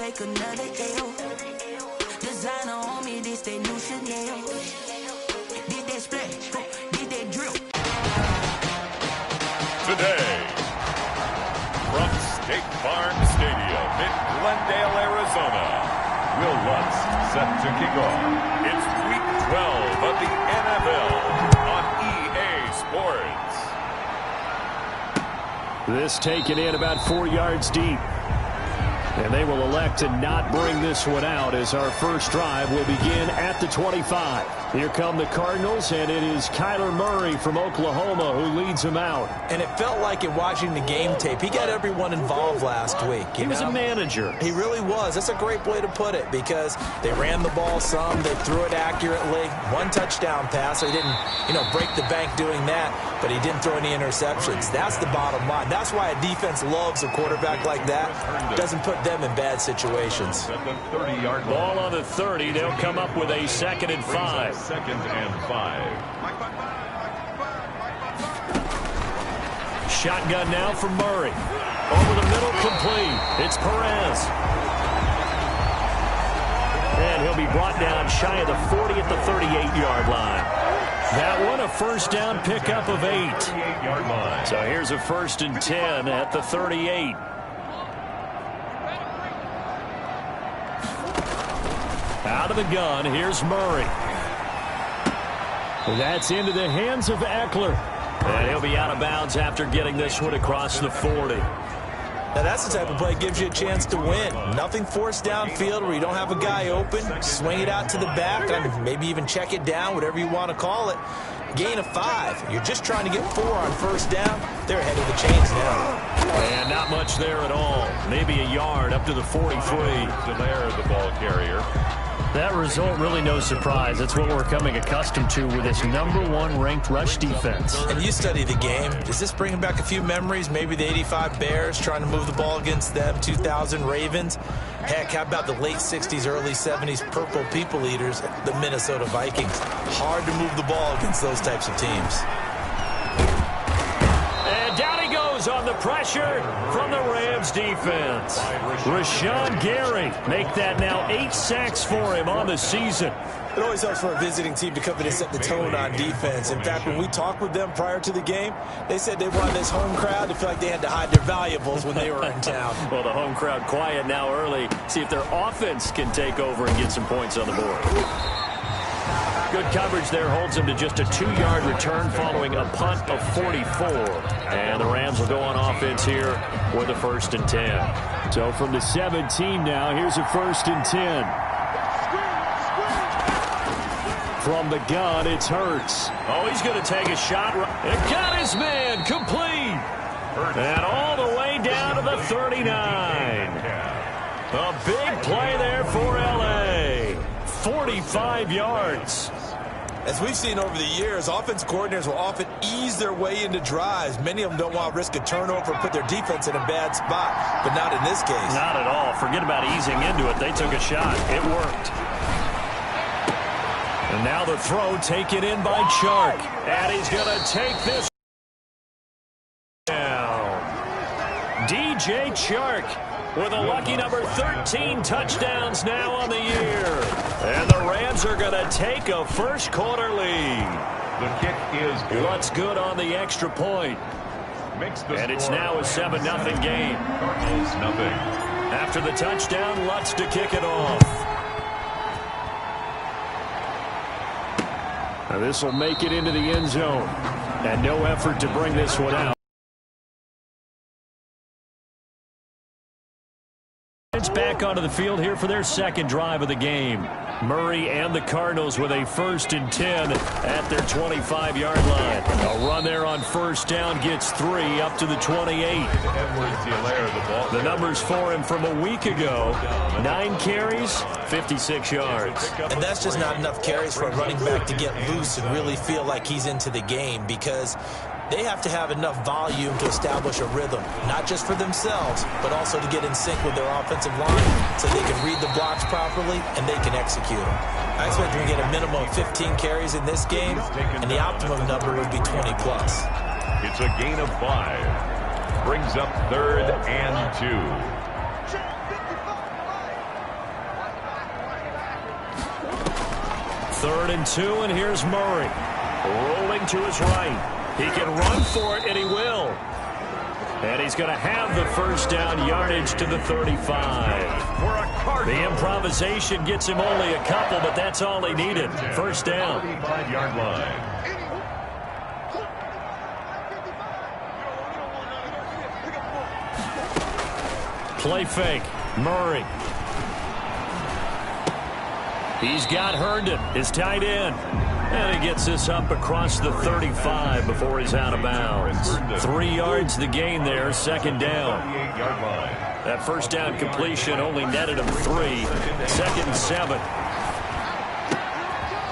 take another L. Designer on me, this they new Chanel. Did that splash, did that drip. Today, from State Farm Stadium in Glendale, Arizona, Will Lutz set to kick off. It's Week 12 of the NFL on EA Sports. This taken in about 4 yards deep. And they will elect to not bring this one out as our first drive will begin at the 25. Here come the Cardinals, and it is Kyler Murray from Oklahoma who leads them out. And it felt like in watching the game tape, he got everyone involved last week. He was a manager. He really was. That's a great way to put it because they ran the ball some, they threw it accurately. One touchdown pass. They didn't, break the bank doing that, but he didn't throw any interceptions. That's the bottom line. That's why a defense loves a quarterback like that. Doesn't put them in bad situations. Ball on the 30. They'll come up with a 2nd and 5. 2nd and 5. Shotgun now for Murray. Over the middle, complete. It's Perez. And he'll be brought down shy of the 40 at the 38-yard line. That one a first down pickup of 8. So here's a 1st and 10 at the 38. Out of the gun, here's Murray. That's into the hands of Eckler. And he'll be out of bounds after getting this one across the 40. Now that's the type of play that gives you a chance to win. Nothing forced downfield where you don't have a guy open. Swing it out to the back, maybe even check it down, whatever you want to call it. Gain of 5. You're just trying to get 4 on first down. They're ahead of the chains now. And not much there at all. Maybe a yard up to the 43. Delaire, the ball carrier. That result, really no surprise. That's what we're coming accustomed to with this #1 ranked rush defense. And you study the game. Is this bringing back a few memories? Maybe the 85 Bears trying to move the ball against them, 2000 Ravens. Heck, how about the late 60s, early 70s Purple People Eaters, the Minnesota Vikings? Hard to move the ball against those types of teams. And down he goes on the pressure from the Rams defense. Rashawn Gary make that now 8 sacks for him on the season. It always helps for a visiting team to come in and set the tone on defense. In fact, when we talked with them prior to the game, they said they wanted this home crowd to feel like they had to hide their valuables when they were in town. Well, the home crowd quiet now early. See if their offense can take over and get some points on the board. Good coverage there holds him to just a 2-yard return following a punt of 44. And the Rams will go on offense here with a 1st and 10. So from the 17 now, here's a 1st and 10. From the gun, it's Hurts. Oh, he's going to take a shot. And got his man complete. And all the way down to the 39. A big play there for L.A. 45 yards. As we've seen over the years, offensive coordinators will often ease their way into drives. Many of them don't want to risk a turnover or put their defense in a bad spot, but not in this case. Not at all. Forget about easing into it. They took a shot. It worked. And now the throw taken in by Chark. And he's going to take this down. DJ Chark with a lucky number 13 touchdowns now on the year. And the Rams are going to take a first-quarter lead. The kick is good. What's good on the extra point? And it's now a 7-0 game. Cardinals nothing. After the touchdown, Lutz to kick it off. Now this will make it into the end zone. And no effort to bring this one out. It's back onto the field here for their 2nd drive of the game. Murray and the Cardinals with a 1st and 10 at their 25-yard line. A run there on first down gets 3 up to the 28. The numbers for him from a week ago, 9 carries, 56 yards. And that's just not enough carries for a running back to get loose and really feel like he's into the game because they have to have enough volume to establish a rhythm, not just for themselves, but also to get in sync with their offensive line so they can read the blocks properly and they can execute them. I expect we're going to get a minimum of 15 carries in this game, and the optimum number would be 20+. It's a gain of 5. Brings up 3rd and 2. 3rd and 2, and here's Murray. Rolling to his right. He can run for it, and he will. And he's going to have the first down yardage to the 35. The improvisation gets him only a couple, but that's all he needed. First down. 5-yard line. Play fake. Murray. He's got Herndon, his tight end. And he gets this up across the 35 before he's out of bounds. 3 yards the gain there, second down. That first down completion only netted him 3. 2nd and 7.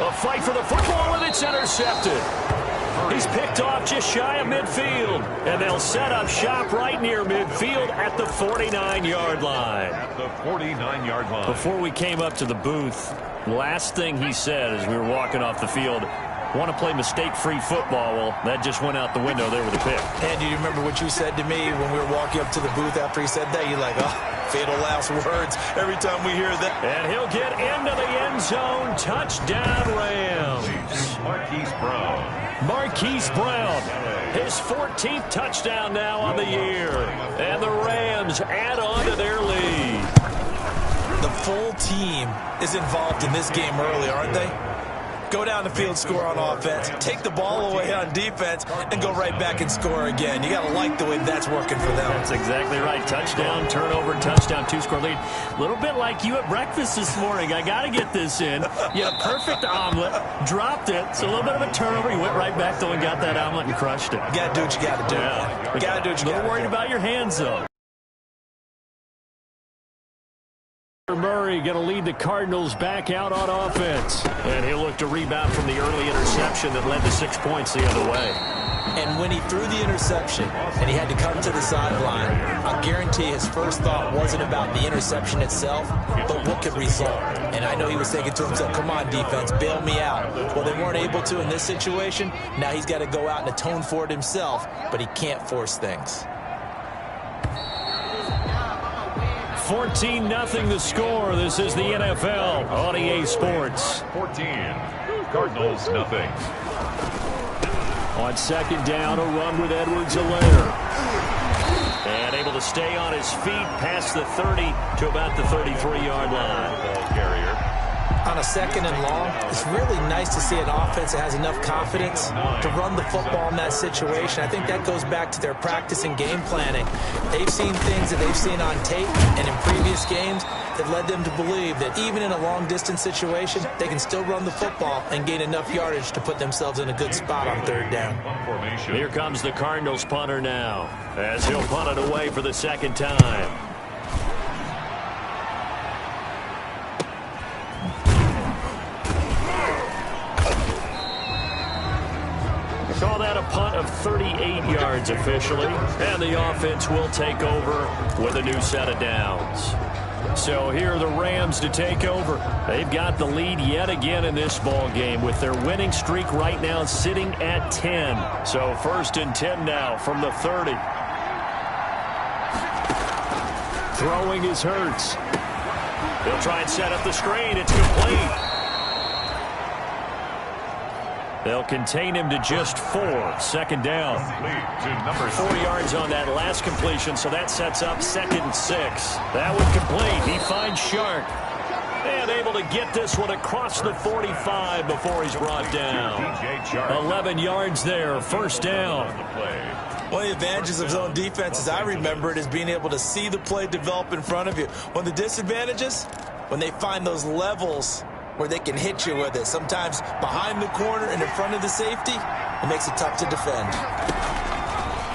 A fight for the football, and it's intercepted. He's picked off just shy of midfield. And they'll set up shop right near midfield at the 49-yard line. At the 49-yard line. Before we came up to the booth, last thing he said as we were walking off the field, want to play mistake-free football. Well, that just went out the window there with a pick. And do you remember what you said to me when we were walking up to the booth after he said that? You're like, oh, fatal last words every time we hear that. And he'll get into the end zone. Touchdown, Rams. Marquise Brown. Marquise Brown, his 14th touchdown now on the year. And the Rams add on to their lead. The full team is involved in this game early, aren't they? Go down the field, score on offense, take the ball away on defense, and go right back and score again. You got to like the way that's working for them. That's exactly right. Touchdown, turnover, touchdown, 2-score lead. A little bit like you at breakfast this morning. I got to get this in. You had a perfect omelet, dropped it. It's a little bit of a turnover. You went right back, though, and got that omelet and crushed it. You got to do what you got to do. Yeah. You got to do what you got to do. A little worried about your hands, though. Murray going to lead the Cardinals back out on offense. And he'll look to rebound from the early interception that led to 6 points the other way. And when he threw the interception and he had to come to the sideline, I guarantee his first thought wasn't about the interception itself, but what could result. And I know he was thinking to himself, come on, defense, bail me out. Well, they weren't able to in this situation. Now he's got to go out and atone for it himself, but he can't force things. 14-0 the score. This is the NFL on EA Sports. 14. Cardinals, nothing. On second down, a run with Edwards-Helaire. And able to stay on his feet past the 30 to about the 33-yard line. Ball carrier. On a 2nd and long, it's really nice to see an offense that has enough confidence to run the football in that situation. I think that goes back to their practice and game planning. They've seen things that they've seen on tape and in previous games that led them to believe that even in a long-distance situation, they can still run the football and gain enough yardage to put themselves in a good spot on 3rd down. Here comes the Cardinals punter now, as he'll punt it away for the 2nd time. Call that a punt of 38 yards officially, and the offense will take over with a new set of downs. So here are the Rams to take over. They've got the lead yet again in this ball game with their winning streak right now sitting at 10. So 1st and 10 now from the 30. Throwing is Hurts. They'll try and set up the screen. It's complete. They'll contain him to just 4. 2nd down. 4 yards on that last completion, so that sets up 2nd and 6. That one complete. He finds Shark. And able to get this one across the 45 before he's brought down. 11 yards there. 1st down. One of the advantages of zone defense, as I remember it, is being able to see the play develop in front of you. One of the disadvantages, when they find those levels where they can hit you with it. Sometimes behind the corner and in front of the safety, it makes it tough to defend.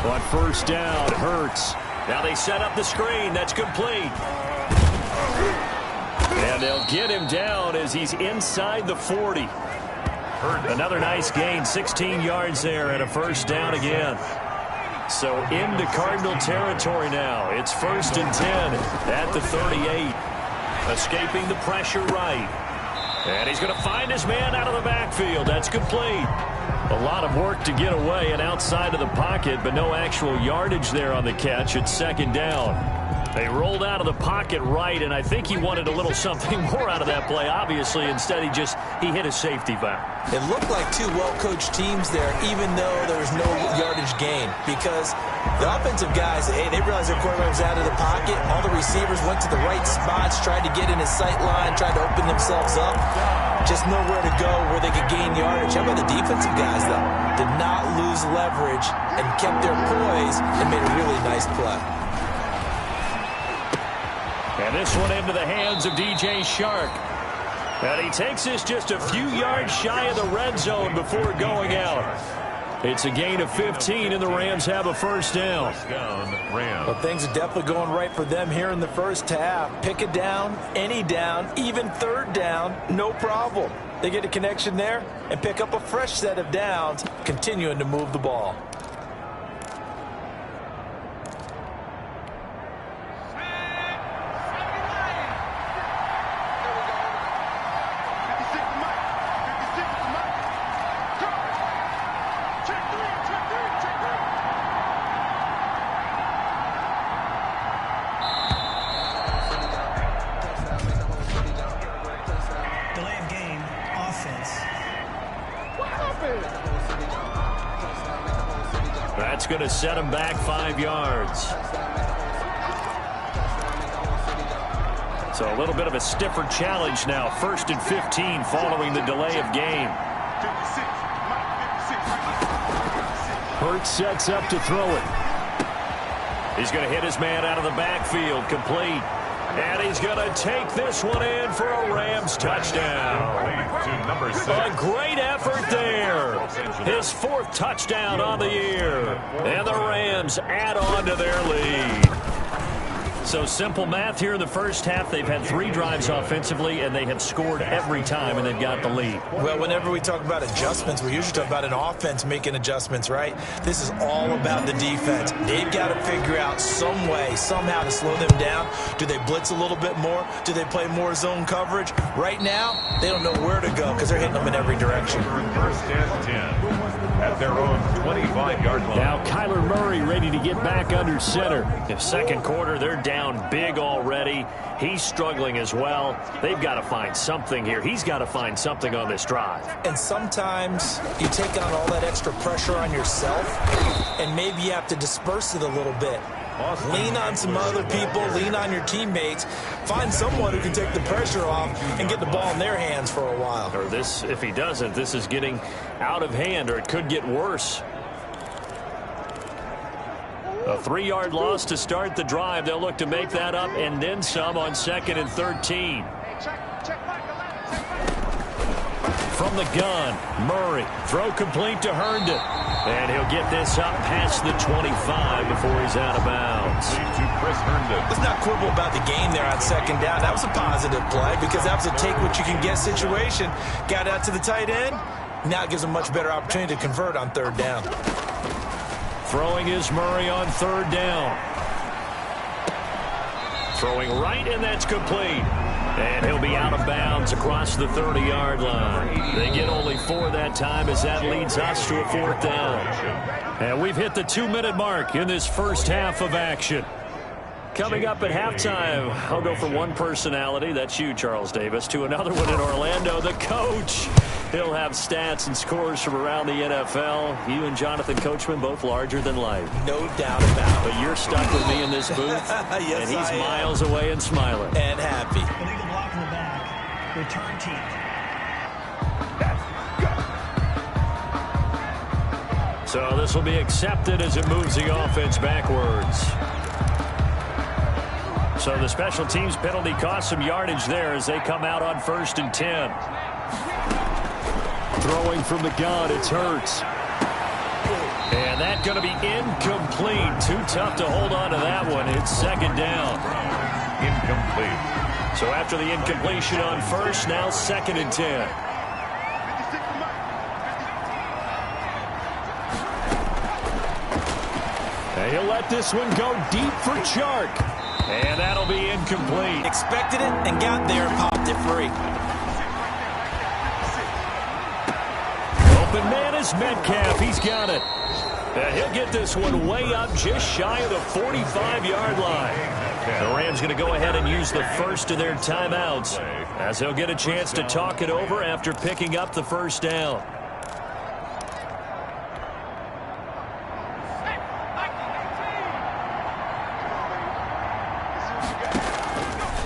On 1st down, Hurts. Now they set up the screen. That's complete. And they'll get him down as he's inside the 40. Another nice gain, 16 yards there and a 1st down again. So into Cardinal territory now. It's 1st and 10 at the 38. Escaping the pressure right. And he's going to find his man out of the backfield. That's complete. A lot of work to get away and outside of the pocket, but no actual yardage there on the catch. It's 2nd down. They rolled out of the pocket right, and I think he wanted a little something more out of that play, obviously. Instead, he hit a safety valve. It looked like two well-coached teams there, even though there was no yardage gain, because the offensive guys, hey, they realized their quarterback was out of the pocket. All the receivers went to the right spots, tried to get in his sight line, tried to open themselves up. Just nowhere to go where they could gain yardage. How about the defensive guys, though? Did not lose leverage and kept their poise and made a really nice play. And this one into the hands of DJ Shark. And he takes this just a few yards shy of the red zone before going out. It's a gain of 15, and the Rams have a first down. Well, things are definitely going right for them here in the first half. Pick a down, any down, even third down, no problem. They get a connection there and pick up a fresh set of downs, continuing to move the ball. That's going to set him back 5 yards. So a little bit of a stiffer challenge now. 1st and 15 following the delay of game. Hurts sets up to throw it. He's going to hit his man out of the backfield, complete. And he's going to take this one in for a Rams touchdown. A great effort there. His 4th touchdown on the year. And the Rams add on to their lead. So simple math here in the first half. They've had 3 drives offensively, and they have scored every time, and they've got the lead. Well, whenever we talk about adjustments, we usually talk about an offense making adjustments, right? This is all about the defense. They've got to figure out some way, somehow to slow them down. Do they blitz a little bit more? Do they play more zone coverage? Right now, they don't know where to go because they're hitting them in every direction. First and 10 at their own 25-yard line. Now Kyler Murray ready to get back under center. In second quarter, they're down big already. He's struggling as well. They've got to find something here. He's got to find something on this drive. And sometimes you take on all that extra pressure on yourself, and maybe you have to disperse it a little bit. Lean on some other people, lean on your teammates, find someone who can take the pressure off and get the ball in their hands for a while. Or this, if he doesn't, this is getting out of hand, or it could get worse. A 3-yard loss to start the drive. They'll look to make that up and then some on 2nd and 13. From the gun, Murray. Throw complete to Herndon. And he'll get this up past the 25 before he's out of bounds. Let's not quibble about the game there on 2nd down. That was a positive play because that was a take-what-you-can-get situation. Got out to the tight end. Now it gives them a much better opportunity to convert on 3rd down. Throwing is Murray on 3rd down. Throwing right, and that's complete. And he'll be out of bounds across the 30-yard line. They get only 4 that time as that leads us to a 4th down. And we've hit the 2-minute mark in this first half of action. Coming up at halftime, I'll go from one personality, that's you, Charles Davis, to another one in Orlando, the coach. He'll have stats and scores from around the NFL. You and Jonathan Coachman, both larger than life. No doubt about it. But you're stuck with me in this booth, yes, and he's miles away and smiling. And happy. Illegal block in the back. Return team. So this will be accepted as it moves the offense backwards. So the special teams penalty cost some yardage there as they come out on 1st and 10. Throwing from the gun, it's Hurts. And that's going to be incomplete. Too tough to hold on to that one. It's 2nd down. Incomplete. So after the incompletion on 1st, now 2nd and 10. And he'll let this one go deep for Chark. And that'll be incomplete. Expected it and got there and popped it free. Open man is Metcalf. He's got it. And he'll get this one way up just shy of the 45-yard line. The Rams going to go ahead and use the first of their timeouts as they'll get a chance to talk it over after picking up the first down.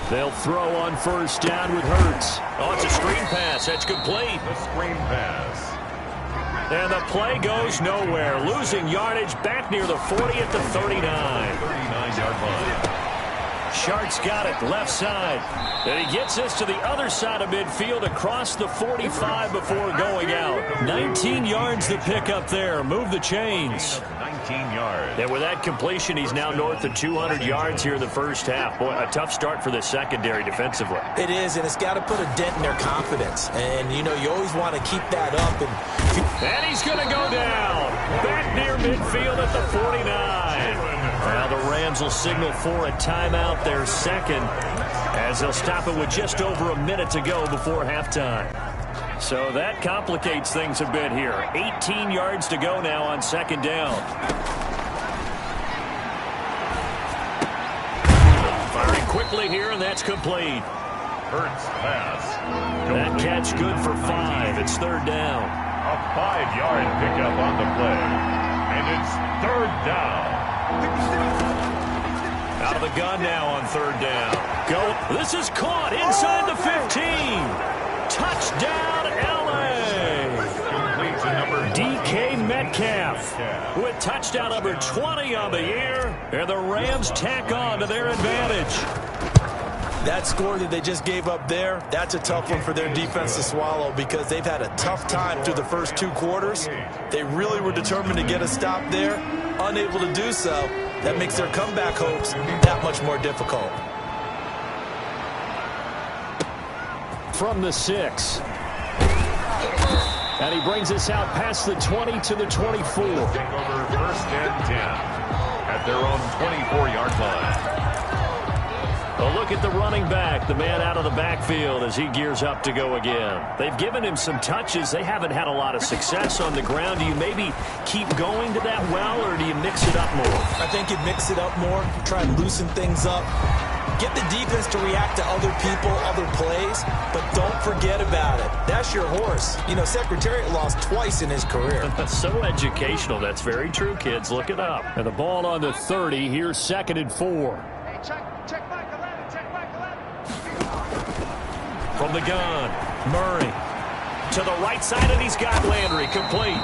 They'll throw on first down with Hurts. Oh, it's a screen pass. That's complete. The screen pass. And the play goes nowhere. Losing yardage back near the 40 at the 39. 39-yard line. Shark's got it left side. And he gets this to the other side of midfield across the 45 before going out. 19 yards to pick up there. Move the chains. 19 yards. And with that completion, he's now north of 200 yards here in the first half. Boy, a tough start for the secondary defensively. It is, and it's got to put a dent in their confidence. And, you know, you always want to keep that up. And he's going to go down. Back near midfield at the 49. Now the Rams will signal for a timeout, their second, as they'll stop it with just over a minute to go before halftime. So that complicates things a bit here. 18 yards to go now on second down. Firing quickly here, and that's complete. Hurts pass. That catch good for 5. It's third down. A 5-yard pickup on the play. And it's third down. Out of the gun now on third down. Go. This is caught inside the 15. Touchdown, L.A. Complete to number DK Metcalf with touchdown number 20 on the year. And the Rams tack on to their advantage. That score that they just gave up there, that's a tough one for their defense to swallow because they've had a tough time through the first 2 quarters. They really were determined to get a stop there, unable to do so. That makes their comeback hopes that much more difficult. From the 6. And he brings us out past the 20 to the 24. Take over first and 10 at their own 24-yard line. A look at the running back, the man out of the backfield as he gears up to go again. They've given him some touches. They haven't had a lot of success on the ground. Do you maybe keep going to that well, or do you mix it up more? I think you mix it up more, try and loosen things up. Get the defense to react to other people, other plays, but don't forget about it. That's your horse. You know, Secretariat lost twice in his career. So educational. That's very true, kids. Look it up. And the ball on the 30. Here's 2nd and 4. Hey, check back 11, check back 11. From the gun, Murray to the right side, and he's got Landry complete.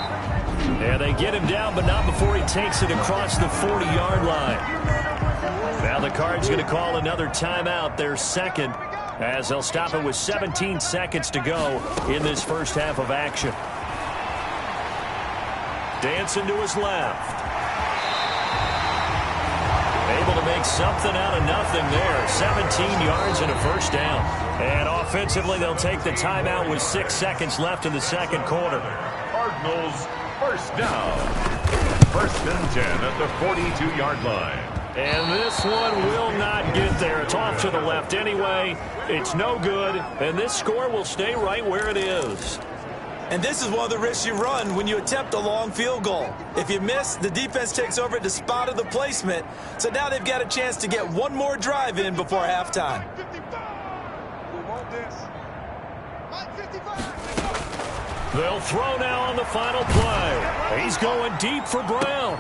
And they get him down, but not before he takes it across the 40-yard line. Now the Cards going to call another timeout, their second, as they'll stop it with 17 seconds to go in this first half of action. Dancing to his left. Able to make something out of nothing there. 17 yards and a first down. And offensively, they'll take the timeout with 6 seconds left in the second quarter. Cardinals first down. First and 10 at the 42-yard line. And this one will not get there. It's off to the left anyway. It's no good. And this score will stay right where it is. And this is one of the risks you run when you attempt a long field goal. If you miss, the defense takes over at the spot of the placement. So now they've got a chance to get one more drive in before halftime. They'll throw now on the final play. He's going deep for Brown.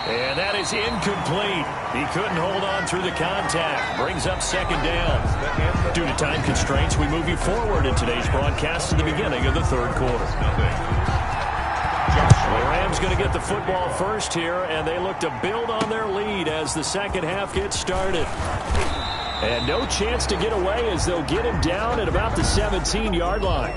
And that is incomplete. He couldn't hold on through the contact. Brings up second down. Due to time constraints, we move you forward in today's broadcast to the beginning of the third quarter. The Rams going to get the football first here, and they look to build on their lead as the second half gets started. And no chance to get away as they'll get him down at about the 17-yard line.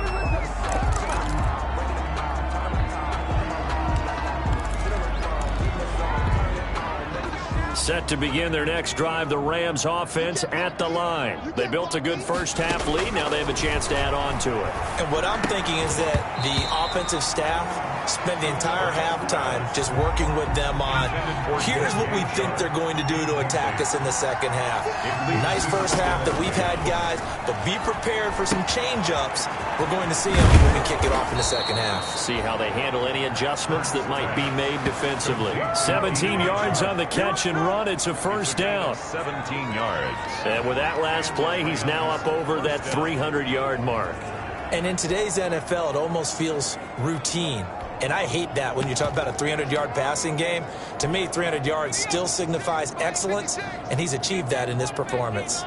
Set to begin their next drive, the Rams offense at the line. They built a good first half lead. Now they have a chance to add on to it. And what I'm thinking is that the offensive staff spent the entire halftime just working with them on, here's what we think they're going to do to attack us in the second half. Nice first half that we've had, guys, but be prepared for some change-ups. We're going to see them when we kick it off in the second half. See how they handle any adjustments that might be made defensively. 17 yards on the catch and run. run. It's a first down. 17 yards. And with that last play, he's now up over that 300-yard mark. And in today's NFL, it almost feels routine. And I hate that when you talk about a 300-yard passing game. To me, 300 yards still signifies excellence, and he's achieved that in this performance.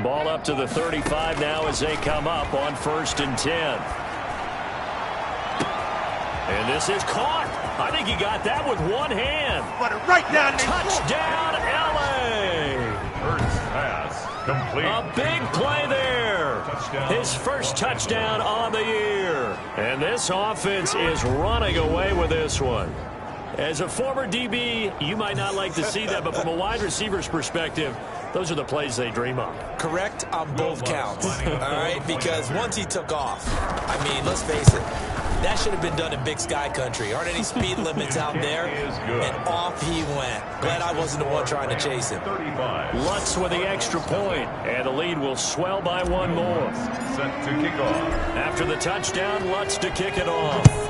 Ball up to the 35 now as they come up on 1st and 10. And this is caught. I think he got that with one hand. But right down there. Touchdown, L.A. Hurts pass. Complete. A big play there. Touchdown. His first touchdown on the year. And this offense is running away with this one. As a former DB, you might not like to see that, but from a wide receiver's perspective, those are the plays they dream of. Correct on both counts, all right? Because once he took off, I mean, let's face it, that should have been done in Big Sky country. Aren't any speed limits out there? And off he went. Glad I wasn't the one trying to chase him. 35. Lutz with the extra point, and the lead will swell by one more. Set to kick off. After the touchdown, Lutz to kick it off.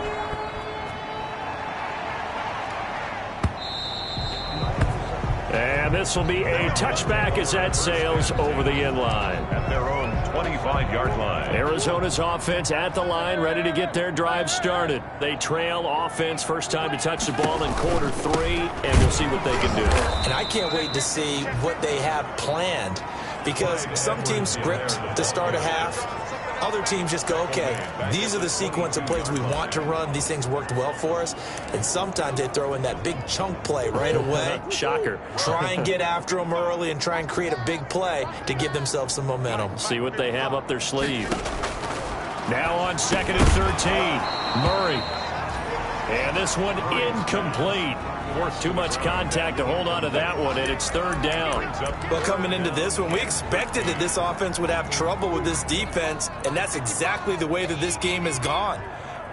And this will be a touchback as that sails over the end line. At their own 25-yard line. Arizona's offense at the line, ready to get their drive started. They trail offense, first time to touch the ball in quarter 3, and we'll see what they can do. And I can't wait to see what they have planned, because some teams script to start a half. Other teams just go, okay, these are the sequence of plays we want to run. These things worked well for us. And sometimes they throw in that big chunk play right away. Shocker. Try and get after them early and try and create a big play to give themselves some momentum. See what they have up their sleeve. Now on 2nd and 13, Murray. And this one incomplete. Worth too much contact to hold on to that one, and it's 3rd down. Well, coming into this one, we expected that this offense would have trouble with this defense, and that's exactly the way that this game has gone.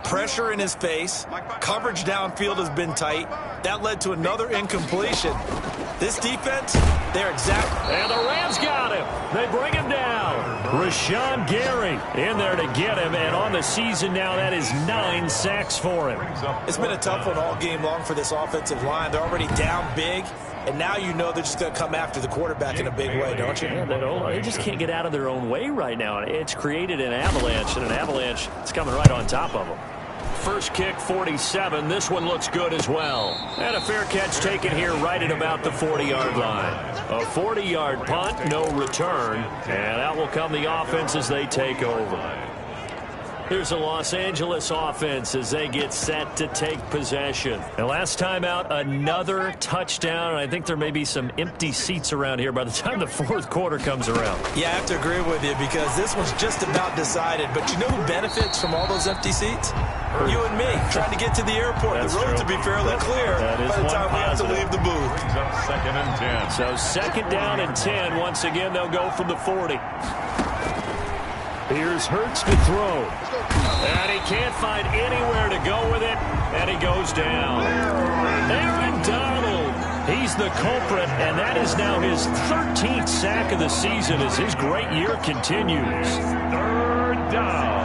Pressure in his face. Coverage downfield has been tight. That led to another incompletion. This defense, they're exact. And the Rams got him. They bring him down. Rashawn Gary in there to get him, and on the season now, that is 9 sacks for him. It's been a tough one all game long for this offensive line. They're already down big, and now you know they're just going to come after the quarterback in a big way, don't you? Yeah, they just can't get out of their own way right now. It's created an avalanche, and an avalanche is coming right on top of them. First kick, 47. This one looks good as well. And a fair catch taken here right at about the 40-yard line. A 40-yard punt, no return. And out will come the offense as they take over. Here's the Los Angeles offense as they get set to take possession. And last time out, another touchdown. I think there may be some empty seats around here by the time the 4th quarter comes around. Yeah, I have to agree with you because this one's just about decided. But you know who benefits from all those empty seats? You and me, trying to get to the airport. That's the road true. to be fairly clear by the time we have to leave the booth. Brings up 2nd and 10. So 2nd down and 10. Once again, they'll go from the 40. Here's Hurts to throw. And he can't find anywhere to go with it. And he goes down. Aaron Donald. He's the culprit, and that is now his 13th sack of the season as his great year continues. 3rd down.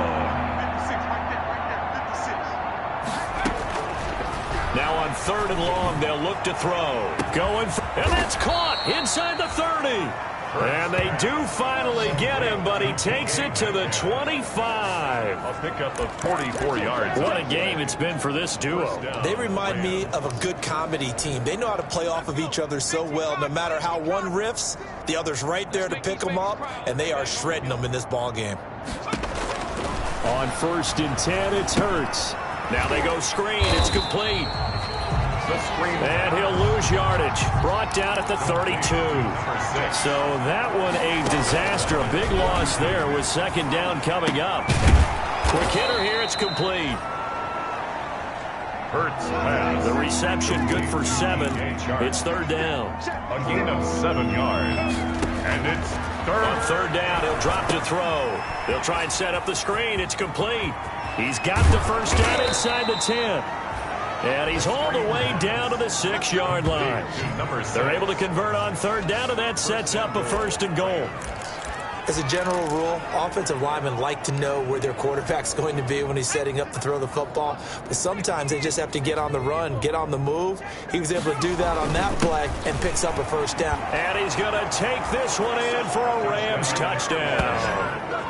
Now on 3rd and long, they'll look to throw. And that's caught inside the 30. And they do finally get him, but he takes it to the 25. I'll pick up the 44 yards. What a game it's been for this duo. They remind me of a good comedy team. They know how to play off of each other so well. No matter how one riffs, the other's right there to pick them up, and they are shredding them in this ball game. On 1st and 10, it's Hurts. Now they go screen. It's complete. And he'll lose yardage. Brought down at the 32. So that one a disaster. A big loss there with 2nd down coming up. Quick hitter here. It's complete. Hurts pass. The reception good for 7. It's 3rd down. A gain of 7 yards. And it's 3rd. On 3rd down, he'll drop to throw. They'll try and set up the screen. It's complete. He's got the first down inside the 10. And he's all the way down to the 6-yard line. They're able to convert on 3rd down, and that sets up a 1st and goal. As a general rule, offensive linemen like to know where their quarterback's going to be when he's setting up to throw the football. But sometimes they just have to get on the run, get on the move. He was able to do that on that play and picks up a first down. And he's going to take this one in for a Rams touchdown.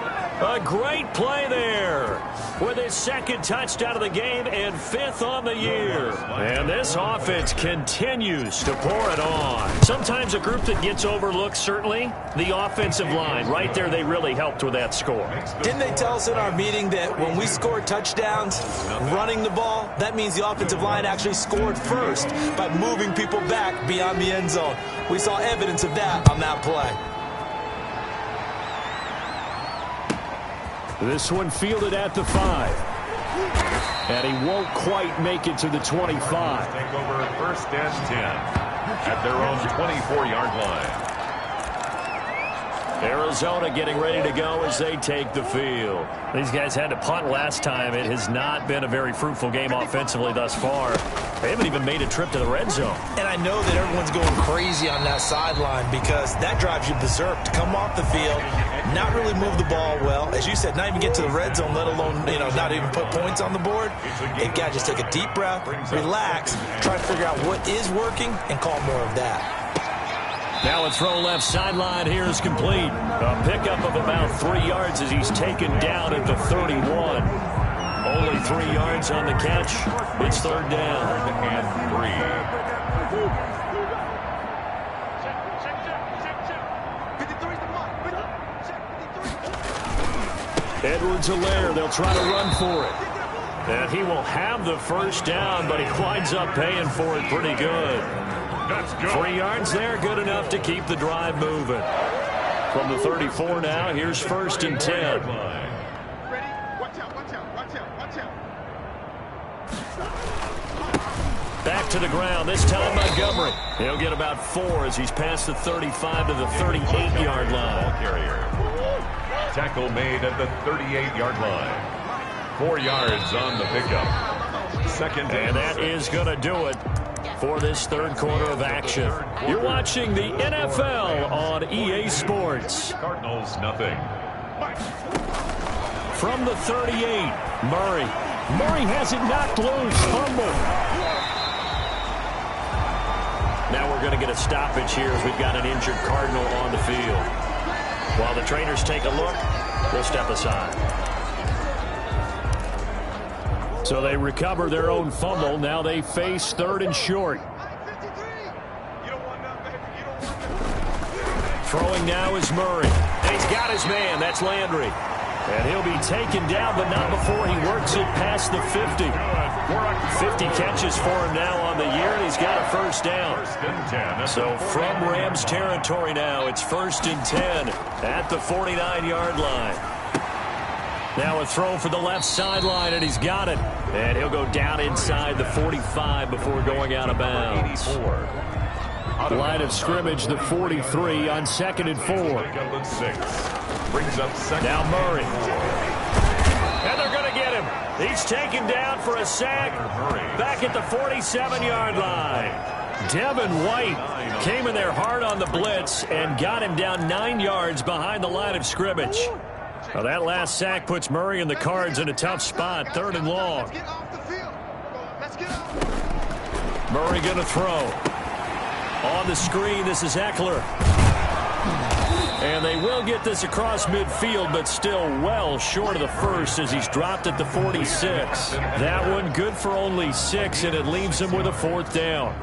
A great play there with his second touchdown of the game and 5th on the year. And this offense continues to pour it on. Sometimes a group that gets overlooked, certainly, the offensive line. Right there, they really helped with that score. Didn't they tell us in our meeting that when we score touchdowns running the ball, that means the offensive line actually scored first by moving people back beyond the end zone? We saw evidence of that on that play. This one fielded at the 5. And he won't quite make it to the 25. Take over 1st and 10 at their own 24-yard line. Arizona getting ready to go as they take the field. These guys had to punt last time. It has not been a very fruitful game offensively thus far. They haven't even made a trip to the red zone. And I know that everyone's going crazy on that sideline because that drives you berserk to come off the field, not really move the ball well. As you said, not even get to the red zone, let alone, not even put points on the board. They've got to just take a deep breath, relax, try to figure out what is working, and call more of that. Now a throw left sideline here is complete. A pickup of about 3 yards as he's taken down at the 31. Only 3 yards on the catch. It's 3rd down. And 3. Edwards-Helaire, they'll try to run for it. And he will have the first down, but he winds up paying for it pretty good. 3 yards there, good enough to keep the drive moving. From the 34 now, here's 1st and 10. Back to the ground, this time Montgomery. He'll get about 4 as he's past the 35 to the 38-yard line. tackle made at the 38-yard line. 4 yards on the pickup. 2nd and that is going to do it for this 3rd quarter of action. You're watching the NFL on EA Sports. Cardinals nothing. From the 38, Murray. Murray has it knocked loose. Fumble. Now we're going to get a stoppage here as we've got an injured Cardinal on the field. While the trainers take a look, we'll step aside. So they recover their own fumble. Now they face 3rd and short. Throwing now is Murray. And he's got his man. That's Landry. And he'll be taken down, but not before he works it past the 50. 50 catches for him now on the year, and he's got a first down. So from Rams territory now, it's 1st and 10 at the 49-yard line. Now a throw for the left sideline, and he's got it. And he'll go down inside the 45 before going out of bounds. Line of scrimmage, the 43 on 2nd and 4. Now Murray. And they're going to get him. He's taken down for a sack back at the 47-yard line. Devin White came in there hard on the blitz and got him down 9 yards behind the line of scrimmage. Well, that last sack puts Murray and the Cards in a tough spot, 3rd and long. Murray going to throw. On the screen, this is Eckler. And they will get this across midfield, but still well short of the first as he's dropped at the 46. That one good for only 6, and it leaves him with a 4th down.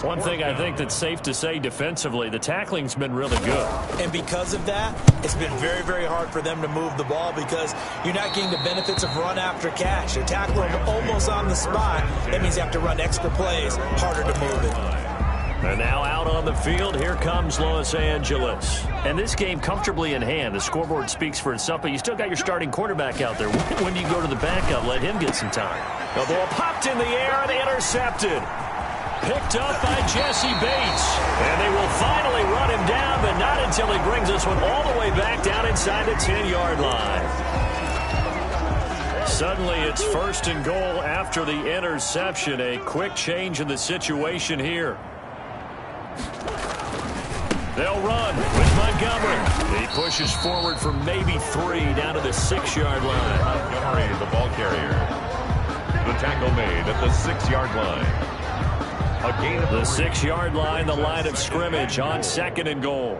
One thing I think that's safe to say defensively, the tackling's been really good. And because of that, it's been very, very hard for them to move the ball because you're not getting the benefits of run after catch. You're tackling them almost on the spot. That means you have to run extra plays, harder to move it. And now out on the field, here comes Los Angeles. And this game comfortably in hand. The scoreboard speaks for itself, but you still got your starting quarterback out there. When you go to the backup, let him get some time. The ball popped in the air and intercepted. Picked up by Jesse Bates. And they will finally run him down, but not until he brings this one all the way back down inside the 10-yard line. Suddenly it's 1st and goal after the interception. A quick change in the situation here. They'll run with Montgomery. He pushes forward for maybe 3 down to the 6-yard line. Montgomery, the ball carrier. The tackle made at the 6-yard line. A gain of the 6-yard line, the line of scrimmage on 2nd and goal.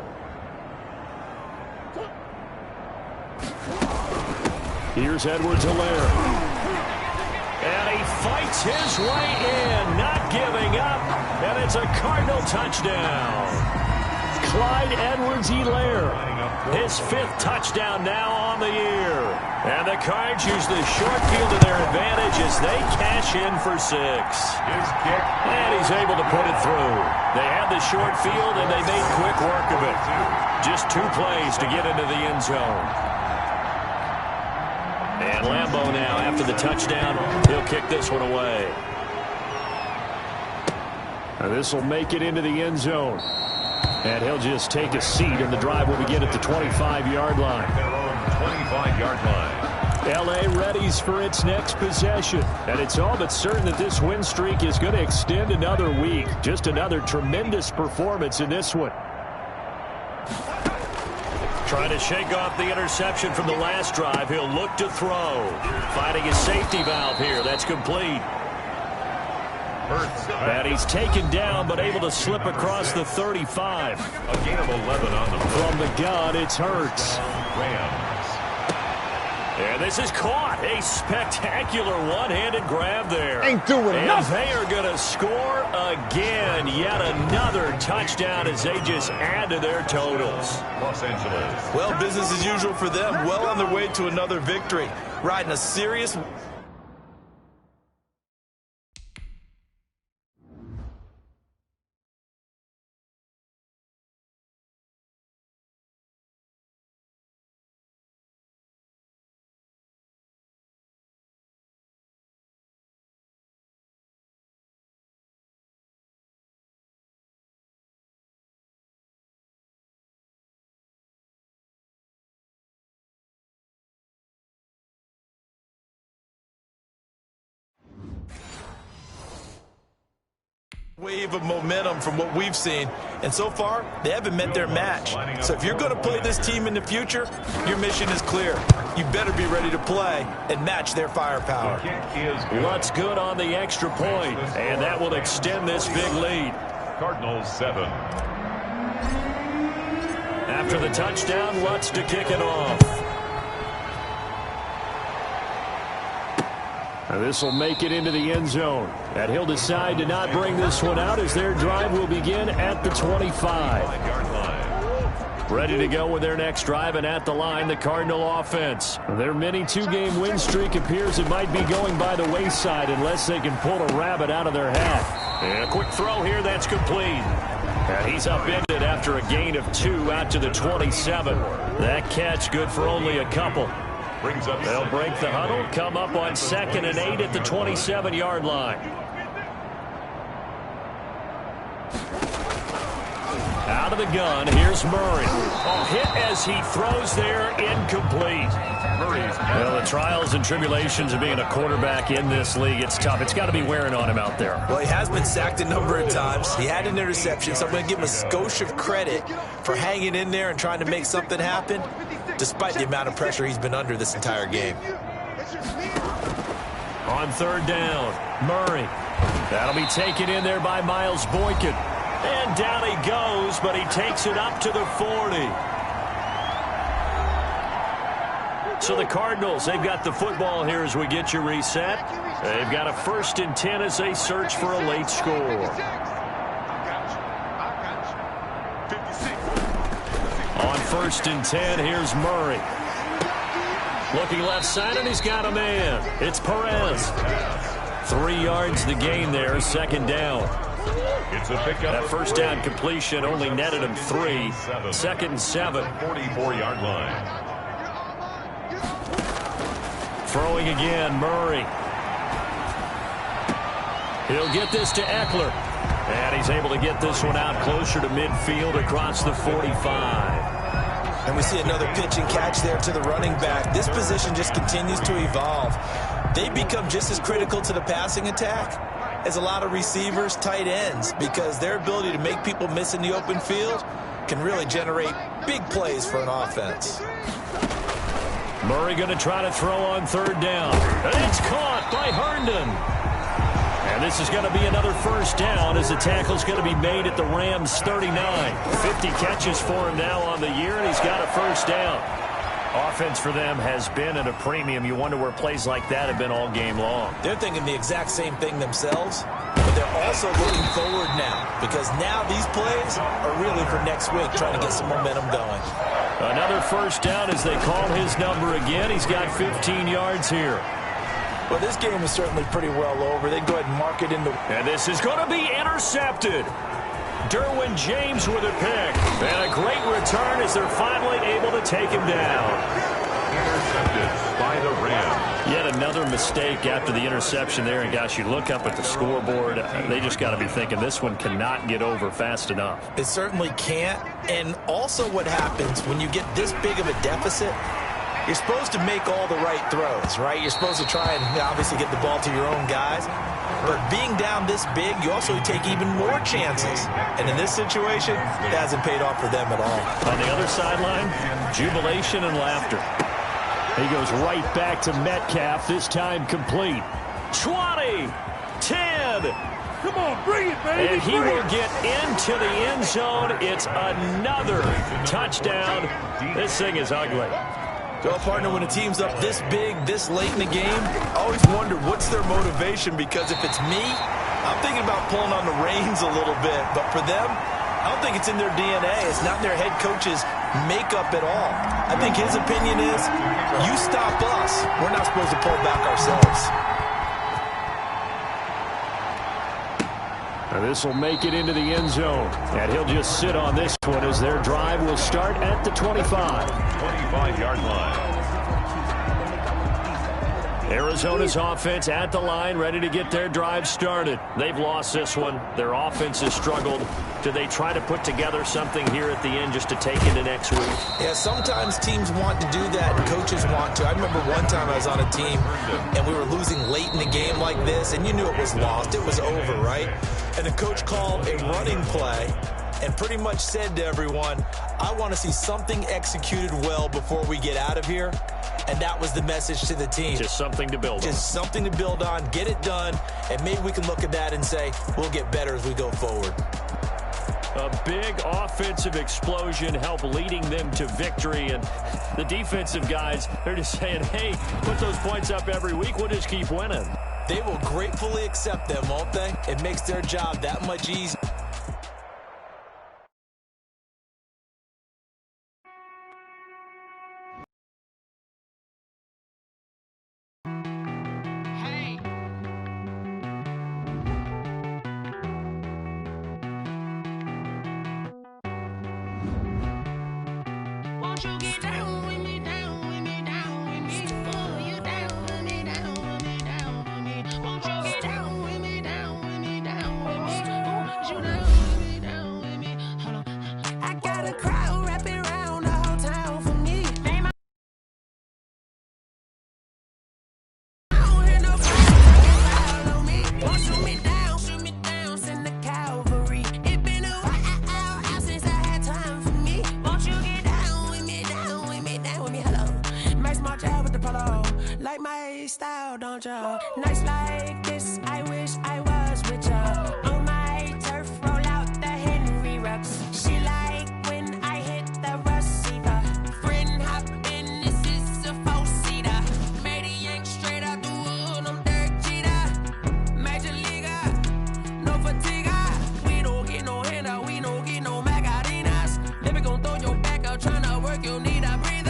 Here's Edwards-Helaire. And he fights his way in, not giving up. And it's a Cardinal touchdown. Clyde Edwards-Helaire, his 5th touchdown now on the year. And the Cards use the short field to their advantage as they cash in for 6. His kick. And he's able to put it through. They had the short field, and they made quick work of it. Just 2 plays to get into the end zone. And Lambeau now, after the touchdown, he'll kick this one away. And this will make it into the end zone. And he'll just take a seat, and the drive will begin at the 25-yard line. Their own 25-yard line. L.A. readies for its next possession. And it's all but certain that this win streak is going to extend another week. Just another tremendous performance in this one. Trying to shake off the interception from the last drive. He'll look to throw. Finding his safety valve here. That's complete. And he's taken down, but able to slip across the 35. A gain of 11 on the from the gun. It's Hurts. Rams. And this is caught. A spectacular one-handed grab there. Ain't doing and nothing. They are going to score again. Yet another touchdown as they just add to their totals. Los Angeles. Well, business as usual for them. Well on their way to another victory. Riding a serious... wave of momentum from what we've seen, and so far they haven't met their match. So if you're going to play this team in the future, your mission is clear. You better be ready to play and match their firepower. Lutz good on the extra point, and that will extend this big lead. Cardinals 7. After the touchdown, Lutz to kick it off. And this will make it into the end zone. And he'll decide to not bring this one out as their drive will begin at the 25. Ready to go with their next drive, and at the line, the Cardinal offense. Their mini 2-game win streak appears it might be going by the wayside unless they can pull a rabbit out of their hat. And a quick throw here, that's complete. And he's upended after a gain of 2 out to the 27. That catch good for only a couple. They'll break the huddle, come up on 2nd and 8 at the 27-yard line. Out of the gun, here's Murray. A hit as he throws there, incomplete. Well, the trials and tribulations of being a quarterback in this league, it's tough. It's got to be wearing on him out there. Well, he has been sacked a number of times. He had an interception, so I'm going to give him a skosh of credit for hanging in there and trying to make something happen, despite the amount of pressure he's been under this entire game. On 3rd down, Murray. That'll be taken in there by Miles Boykin. And down he goes, but he takes it up to the 40. So the Cardinals, they've got the football here as we get you reset. They've got a 1st and 10 as they search for a late score. On 1st and 10, here's Murray. Looking left side, and he's got a man. It's Perez. 3 yards the gain there, 2nd down. It's a pickup. That 1st down completion only netted him 3. 2nd and 7. 44-yard line. Throwing again, Murray. He'll get this to Eckler. And he's able to get this one out closer to midfield across the 45. And we see another pitch and catch there to the running back. This position just continues to evolve. They become just as critical to the passing attack as a lot of receivers, tight ends, because their ability to make people miss in the open field can really generate big plays for an offense. Murray going to try to throw on third down. And it's caught by Herndon. And this is going to be another first down as the tackle's going to be made at the Rams' 39. 50 catches for him now on the year, and he's got a first down. Offense for them has been at a premium. You wonder where plays like that have been all game long. They're thinking the exact same thing themselves, but they're also looking forward now because now these plays are really for next week, trying to get some momentum going. Another first down as they call his number again. He's got 15 yards here. Well, this game is certainly pretty well over. They can go ahead and mark it into. And this is going to be intercepted. Derwin James with a pick. And a great return as they're finally able to take him down. Intercepted by the Rams. Yet another mistake after the interception there. And, gosh, you look up at the scoreboard. They just got to be thinking this one cannot get over fast enough. It certainly can't. And also what happens when you get this big of a deficit, you're supposed to make all the right throws, right? You're supposed to try and obviously get the ball to your own guys. But being down this big, you also take even more chances. And in this situation, it hasn't paid off for them at all. On the other sideline, jubilation and laughter. He goes right back to Metcalf, this time complete. 20, 10. Come on, bring it, baby. And he will get into the end zone. It's another touchdown. This thing is ugly. Well, partner, when a team's up this big, this late in the game, I always wonder what's their motivation, because if it's me, I'm thinking about pulling on the reins a little bit. But for them, I don't think it's in their DNA. It's not in their head coach's makeup at all. I think his opinion is, you stop us. We're not supposed to pull back ourselves. And this will make it into the end zone. And he'll just sit on this one as their drive will start at the 25. 25-yard line. Arizona's offense at the line, ready to get their drive started. They've lost this one. Their offense has struggled. Do they try to put together something here at the end just to take into next week? Yeah, sometimes teams want to do that and coaches want to. I remember one time I was on a team and we were losing late in the game like this, and you knew it was lost. It was over, right? And the coach called a running play and pretty much said to everyone, I want to see something executed well before we get out of here. And that was the message to the team. Just something to build on. Just something to build on, get it done, and maybe we can look at that and say, we'll get better as we go forward. A big offensive explosion helped leading them to victory. And the defensive guys, they're just saying, hey, put those points up every week. We'll just keep winning. They will gratefully accept them, won't they? It makes their job that much easier. Nights like this, I wish I was with ya. On my turf, roll out the Henry Rux. She like when I hit the receiver. Friend hop in, this is a four-seater. Made a yank straight out the wood, I'm Derek Jeter. Major leaguer, no fatigue. We don't get no handout, we don't get no Macarinas. Never gon' throw your back out, tryna work, you need a breather.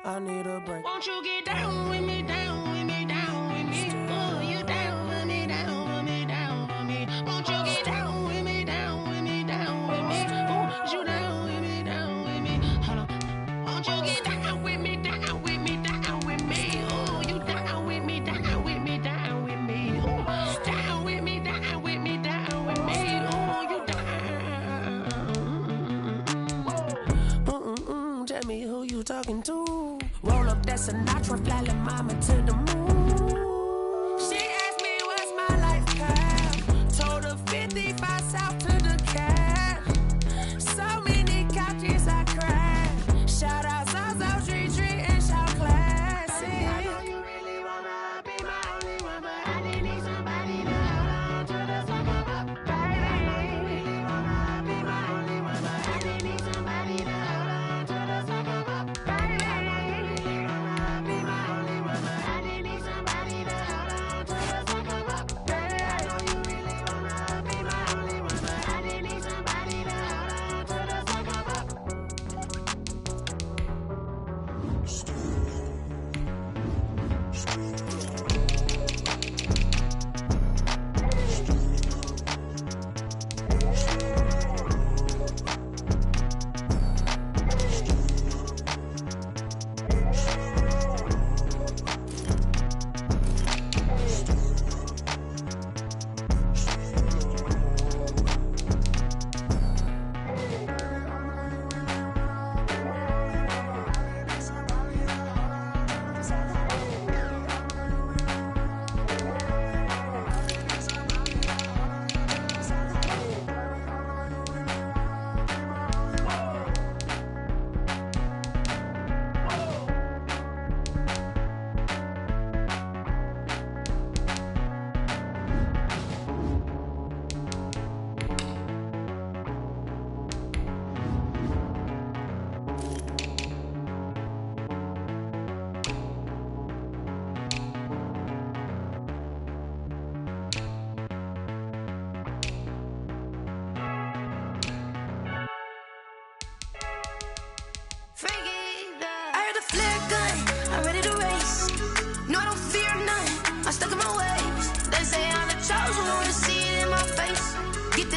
I need a break. Won't you get down with me, down with me, down with me? Oh, you down with me, down with me, down with me. Won't you get down with me, down with me, down with me? Oh, you down with me, down with me. Hold on. Won't you get down with me, down with me, down with me? Oh, you down with me, down with me, down with me. Oh, down with me, down with me, down with me. Oh, you down. Tell me who you talking to. Roll up that Sinatra, fly la mama to the moon. She asked me what's my life path. Told her 55 south to the cat.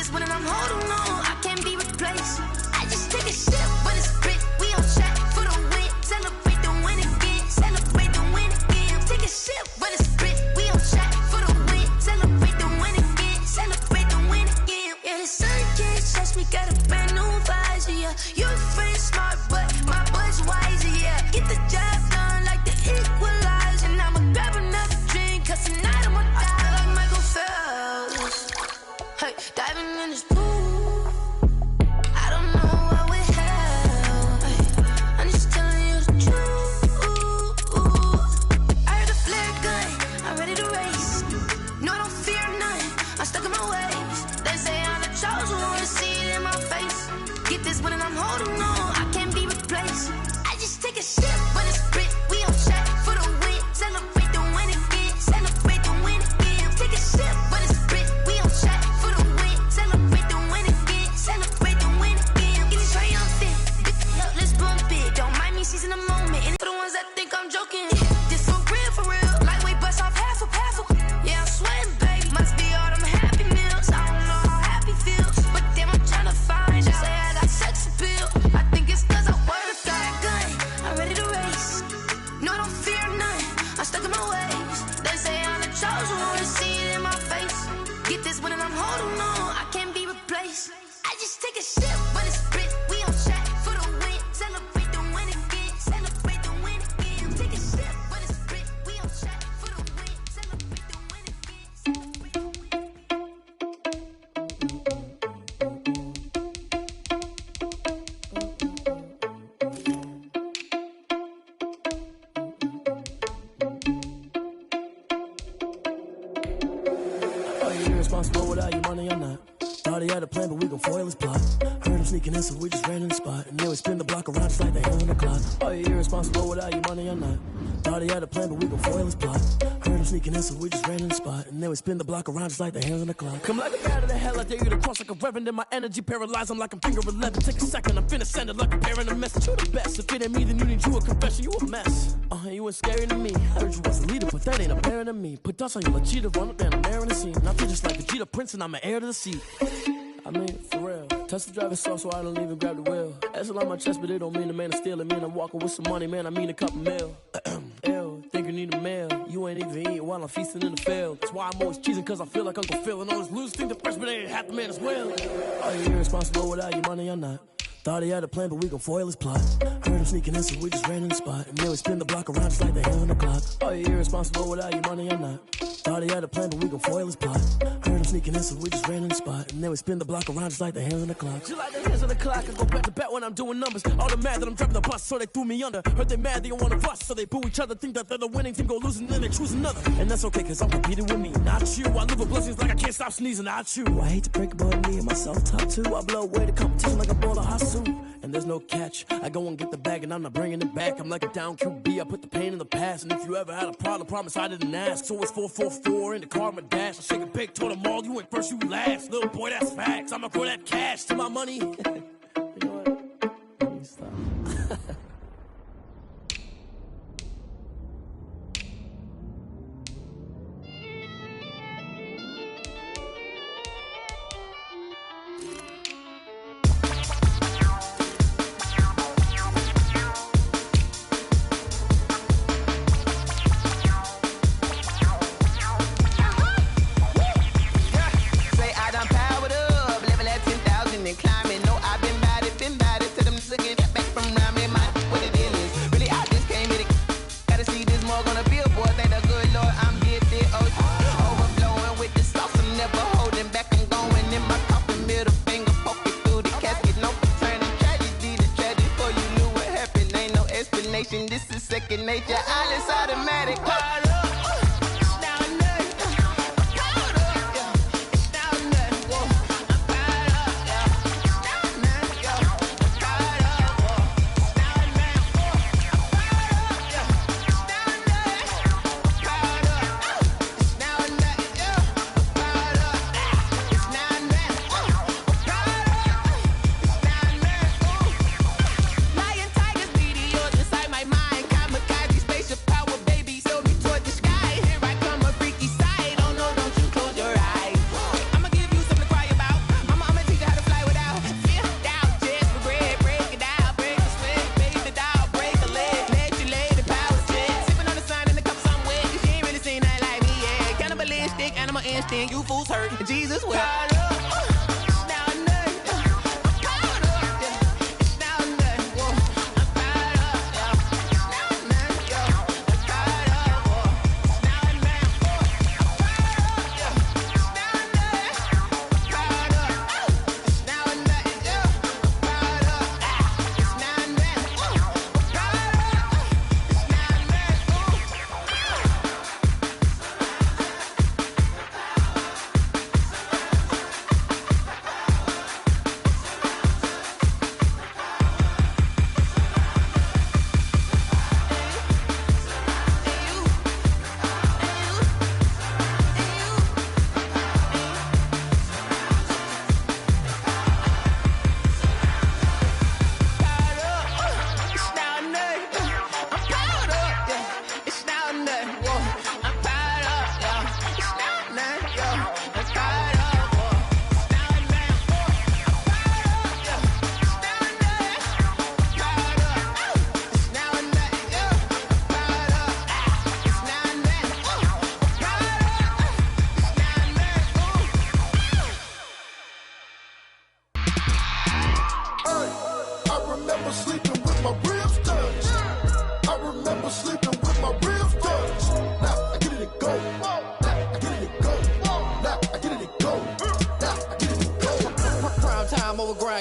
this one and I'm holding on. I can't be replaced. I just take a sip, but it's spit. We on track for the win. Celebrate the win again. Celebrate the win again. Take a sip, but it's spit. We on track for the win. Celebrate the win again. Celebrate the win again. Yeah, the sun can't touch me. Got a brand new visor. Yeah, your friend smart, but my boy's wiser. Yeah, get the job done like the equalizer. And I'ma grab another drink, 'cause tonight I'ma die like Michael Phelps. Hey, diving in this pool. I don't know what we have. Hey, I'm just telling you the truth. I heard a flare gun. I'm ready to race. No, I don't fear none. I'm stuck in my ways. They say I'm the chosen one. See it in my face. Get this one and I'm holding on. I can't be replaced. I just take a sip, but it's spit. We on track for the win. Celebrate the win again. Celebrate the win again. Take a sip, but it's spit. We on track for the win. Celebrate the win again. Celebrate the win again. Get it triumphant. Up, let's bump it. Don't mind me seizing the moment. And for the ones that think I'm joking, this for real, for real. Lightweight bust off half a. Yeah, I'm sweating, babe. Must be all them happy meals. I don't know how happy feels, but damn, I'm trying to find out. Say I got sex appeal. I think it's 'cause I wear the flag gun. I'm ready to race. No, I don't fear none. I'm stuck in my ways. They say I'm the chosen one. See it in my face. Get this one and I'm holding on. I can't be replaced. I just take a sip, but it's spit. We on track for the win. Celebrate the win again. Celebrate the win again. Take a sip, but it's spit. We on track for the win. Celebrate the win again. Celebrate the win again. Are you irresponsible without your money or not? Thought he had a plan, but we gon' foil his plot. Heard him sneaking in, so we just ran in the spot. And then we spin the block around just like the hell in the clock. Are you irresponsible without your money or not? Thought he had a plan, but we gon' foil his plot. Heard him sneaking in, so we just ran in the spot. And then we spin the block around just like the hell in the clock. Come like a bat of the hell, I dare you to cross like a reverend. And my energy paralyzed, I'm like I'm finger 11. Take a second, I'm finna send it like a parent a message. You the best, if it ain't me, then you need you a confession. You a mess, you ain't scary to me. Heard you was a leader, but that ain't apparent to me. Put dust on your cheetah, run up and I'm there in the scene. And I feel just like Vegeta Prince and I'm an heir to the seat. I mean, for real. Touch the driver's soft so I don't even grab the wheel. That's on my chest, but it don't mean the man is stealing. Man, I'm walking with some money, man, I mean a couple mil. Ew, think you need a meal. You ain't even eating while I'm feasting in the field. That's why I'm always cheesing, 'cause I feel like Uncle Phil. And all those losers think the freshman ain't half the man as well. Are you irresponsible without your money or not? Thought he had a plan, but we gon' foil his plot. Heard him sneaking in, so we just ran in the spot. And then we spin the block around just like the hell in the clock. Are you irresponsible without your money or not? Thought he had a plan, but we gon' foil his plot. Heard him sneaking in, so we just ran in the spot. And then we spin the block around just like the hands on the clock. Just like the hands on the clock, I go back to back when I'm doing numbers. All the mad that I'm driving the bus, so they threw me under. Heard they mad, they don't wanna bust, so they boo each other. Think that they're the winning team, go losing, then they choose another. And that's okay, 'cause I'm competing with me, not you. I live with blessings like I can't stop sneezing, not you. I hate to break it, but me and myself top two. I blow away the competition like a ball of hot soup. And there's no catch. I go and get the bag and I'm not bringing it back. I'm like a down QB, I put the pain in the past. And if you ever had a problem, promise I didn't ask. So it's 444 in the car, my dash. I shake a big, told them all, you ain't first, you last. Little boy, that's facts. I'ma throw that cash to my money. You know what? Let me stop. This is second nature, all is automatic. Lion, tigers, meteors inside my mind. Kamikaze, spaceship power, baby, sail me toward the sky. fools hurt. Jesus will.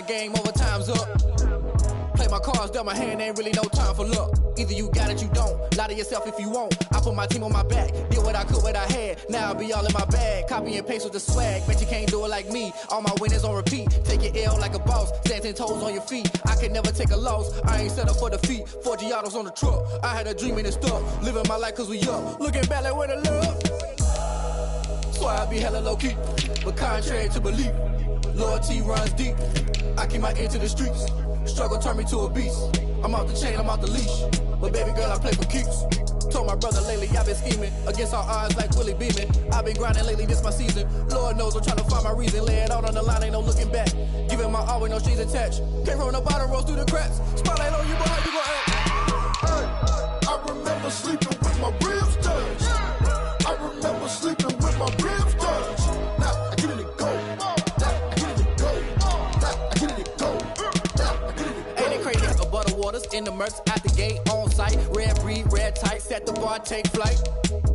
Game over, time's up. Play my cards dealt, my hand ain't really no time for luck. Either you got it, you don't. Lie to yourself if you won't. I put my team on my back, did what I could, what I had. Now I'll be all in my bag, copy and paste with the swag. Bet you can't do it like me. All my winners on repeat. Take your L like a boss, stand 10 toes on your feet. I can never take a loss. I ain't set up for defeat. 4 Giottos on the truck. I had a dream and it stuck. Living my life cause we up. Looking back like where the love. So I be hella low key, but contrary to belief, loyalty runs deep. I keep my ear to the streets. Struggle turned me to a beast. I'm off the chain, I'm off the leash. But baby girl, I play for keeps. Told my brother lately, I've been scheming against all odds like Willie Beeman. I've been grinding lately, this my season. Lord knows I'm trying to find my reason. Lay it out on the line, ain't no looking back. Giving my all with no strings attached. Came from the bottom, rose through the cracks. Spotlight on you, but how you gon' act? I remember sleeping with my ribs touched. I remember sleeping with my ribs touched. Now I get it and go. In the mercs at the gate, on site, red breed, red tight, set the bar, take flight.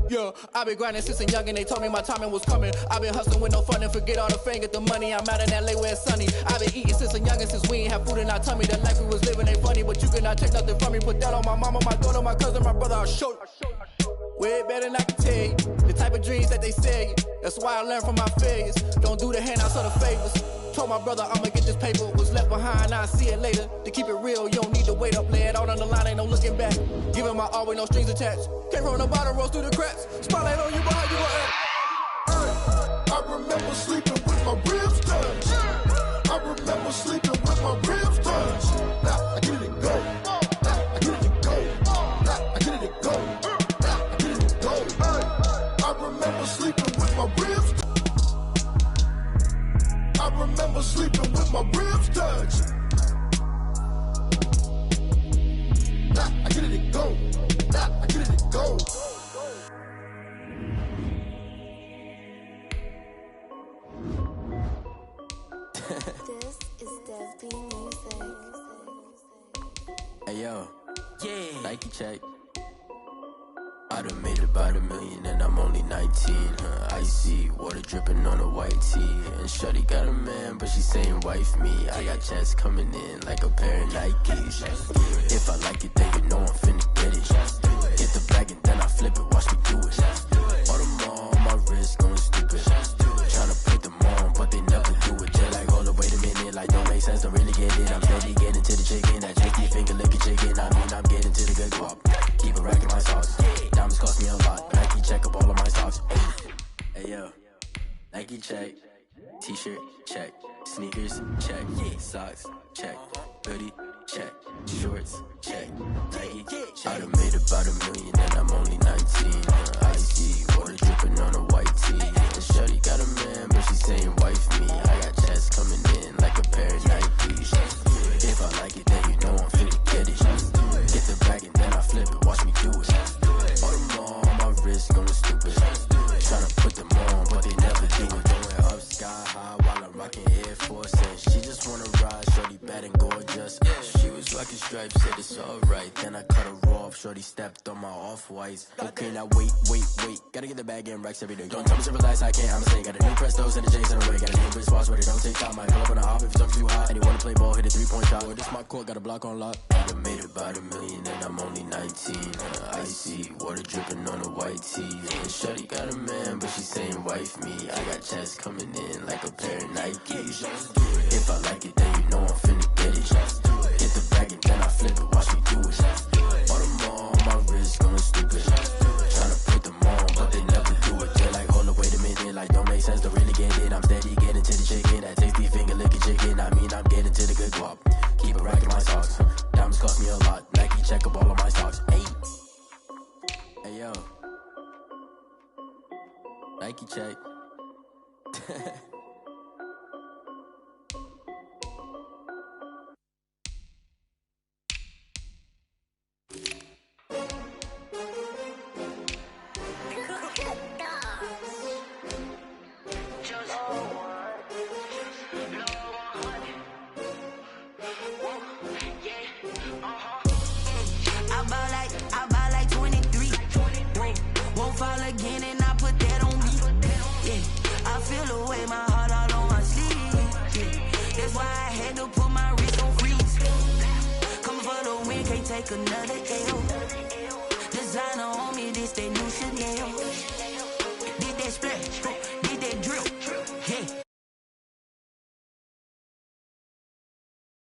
Yeah, I been grinding since a youngin', they told me my timing was coming. I been hustling with no fun and forget all the fame, get the money. I'm out in LA where it's sunny. I been eating since a youngin', since we ain't have food in our tummy. The life we was living ain't funny, but you cannot take nothing from me. Put that on my mama, my daughter, my cousin, my brother, I'll show you. Way better than I can tell you. The type of dreams that they sell you. That's why I learned from my failures. Don't do the handouts or the favors. Told my brother I'ma get this paper. Was left behind, I'll see it later. To keep it real, you don't need to wait up. Lay it out on the line, ain't no looking back. Giving my all with no strings attached. Came from the bottom, rose through the cracks. Spotlight on you, but how you gon' act? I remember sleeping with my ribs touched. I remember sleeping with my ribs touched. Now I get it and go. Now I get it and go. Now I get it and go. Now I get it and go. I remember sleeping with my ribs. I remember sleeping with my ribs touched. Now I get it and go. Now I get it and go. This is Dev Music. Hey yo, yeah. Nike check. I done made about $1 million and I'm only 19. Icy water dripping on a white tee. And shorty got a man, but she saying wife me. I got checks coming in like a pair of Nikes. If I like it, then you know I'm finna get it. Get the bag and then I flip it, watch me do it. All them all on my wrist going stupid. Tryna put them on, but they never do it. They're like, hold up, wait a minute, like don't make sense, don't really get it. I'm steady getting to the chicken, that chicky finger licking chicken. I mean, I'm getting to the good guap. Keep a rack in my sauce. Diamonds cost me a lot. Nike check up all of my socks. Hey yo, Nike check. T-shirt check. Sneakers check. Socks check. Hoodie check. Shorts check. Nike check. I done made about $1 million and I'm only 19. Icy water dripping on a white tee. And shorty got a man, but she saying wife me. I got checks coming in like a pair of Nikes. If I like it, then you know I'm finna get it. Get the bag and then I flip it, watch me do it. All them all on my wrist going stupid. Tryna put them on, but they never do it. shorty stepped on my off-whites. Okay, now wait. Gotta get the bag and racks every day. Don't tell me to relax, I can't, I'ma say. Got a new Prestos and a J's in the way. Got a new bitch spots where they don't take time. I pull up on the hop if it's up too hot. And you wanna play ball, hit a 3-point shot. Well, this my court, got a block on lock. I made about $1 million and I'm only 19. Icy, water dripping on a white tee. And shorty got a man, but she saying wife me. I got checks coming in like a pair of Nikes. If I like it, then you know I'm finna get it. Hit the bag and then I flip it, watch me do it. All them all on my wrist going stupid. Tryna put them on, but they never do it. They're like, hold up, wait a minute, like don't make sense to really get it. I'm steady getting to the chicken, that tasty finger licking chicken. I mean, I'm getting to the good guap. Keep it racking my socks. Diamonds cost me a lot. Nike check up all of my stocks. Hey yo, Nike check. I buy like 23. Won't fall again and I put that on me. Yeah, I feel away my heart all on my sleeve. Yeah, that's why I had to put my wrist on freeze. Coming for the win, can't take another L.